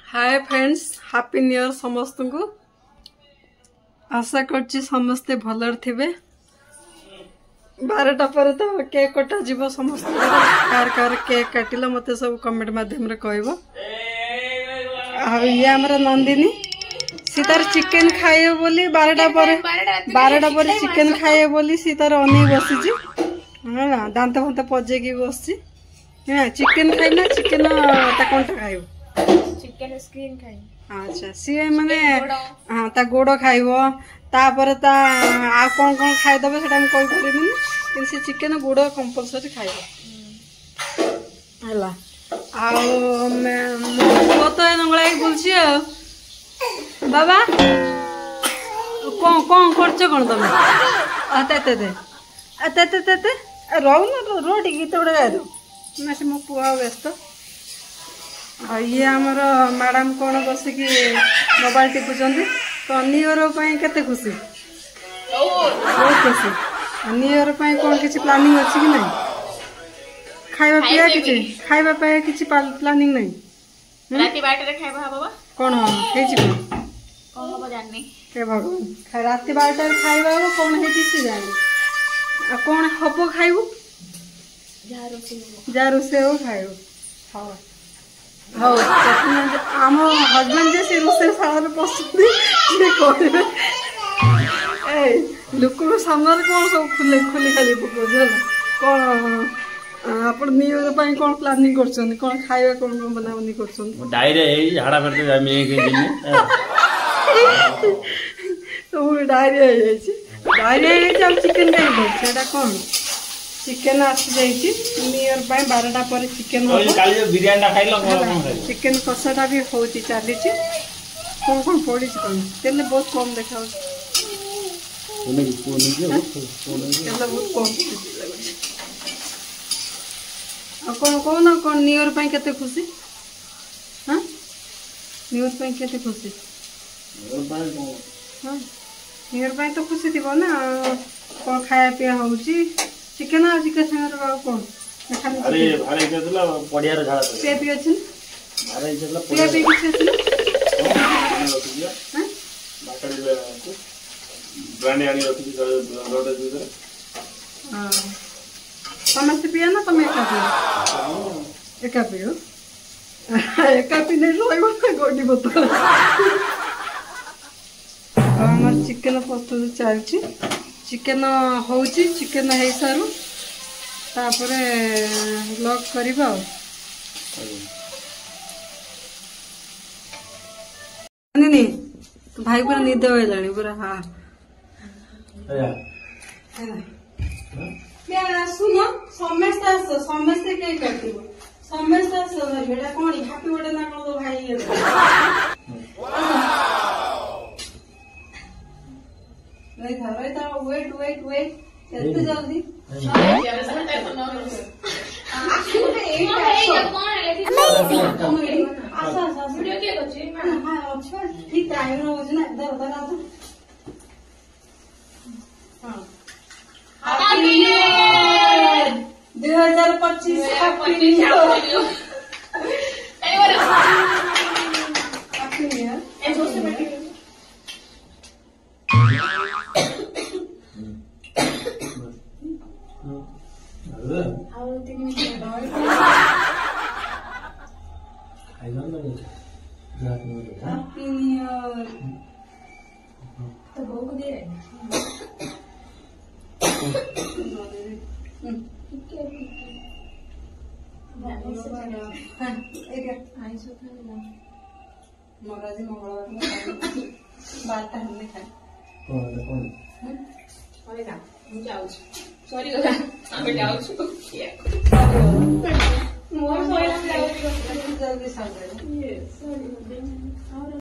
Hi friends, happy new year समस्त को। आशा करछि समस्ते भलर थिबे। 12टा पर तो केक कटा जीव समस्त कार कार केक काटिला मते सब कमेंट माध्यम रे कहबो। आ ये हमरा नंदिनी सीतार चिकन खाइयो बोली 12टा पर चिकन खाइयो बोली सीतार अनी बसिछि ना दांत फंत पजे की बसछि ना चिकन खाइ ना चिकन ता कोनटा खाइयो चिकन स्किन खाइ। अच्छा सी माने हां ता गोड़ खाइबो तापर ता आ कोन कोन खाइ दबे सेटा हम कहि परिबिनी कि से चिकन गोड़ कंपलसरी खाइबो हला। आ मो तो नंगलाई बोलछि बाबा कौन करछ कोन तमे अते ते ते अते ते ते ते रहू ना रोटी गीत उड़े गाय दो ना से मो पुआ व्यस्त। ये आमर मैडम कौन बस कि मोबाइल टिपुचंद तो न्यू ईयर केते खुशी बहुत खुशी। न्यू ईयर कौन किसी प्लानिंग अच्छी कि नहीं खाइबा पिया किछि खाइबा पे किछि प्लानिंग नहीं राती 12 रे खाइबा बाबा कौन हे छी कौन हो जाननी के भगवान राती 12 रे खाइबा कौन हे छी से जानी आ कौन हबो खाइबो जा रोसे हो खाइबो। हां हाँ आम हजबैंड जे रोसे सारा पसंद लोक सामने कौन सब खुले खुले खाली पकड़ कौन आप न्यू ईयर कौन प्लानिंग कर कौन खाଇବା कौन कौन बनावनी कर डायरिया झाड़ा तो डायरिया चिकेन खाई कौन चिकेन आसी जाइए न्यू ईयर 12टा पर चिकेन चिकेन कषाटा भी हो चली कौन कौन पड़ी कौन तेल बहुत कम देखा बहुत कम कौन कौन कौन न्यू ईयर केते खुशी हाँ न्यू ईयर केते खुशी हाँ न्यू ईयर तो खुशी थी ना कौन खाया पिया होची चिकन आ चिकन संग कौन अरे अरे केतला पडिया रे झाड़ा पे भी अछि अरे केतला पे भी किछ अछि हां बाकड़ी ले ब्रांड आनी रखी रोड दे हां समस्त पिया ना तमे एका पियो एका पिने रोइबो गोडी बोतल हमर चिकन प्रस्तुत चलछि चिकन होची चिकन है सारू तापरे ब्लॉग करिबा नहीं तो भाई पूरा निद होइलानी पूरा हां या सुनो समस्त के करतिबो समस्त एटा कोन हैप्पी बर्थडे ना को तो भाई नहीं था वेट कैसे जल्दी ठीक टाइम रो ना इधर उधर आ हां happy new year 2025 happy new year happy new year happy new year तो बहू को दे रहे महाराज मंगलवार 12टा हमने खाए सॉरी मोर जल्दी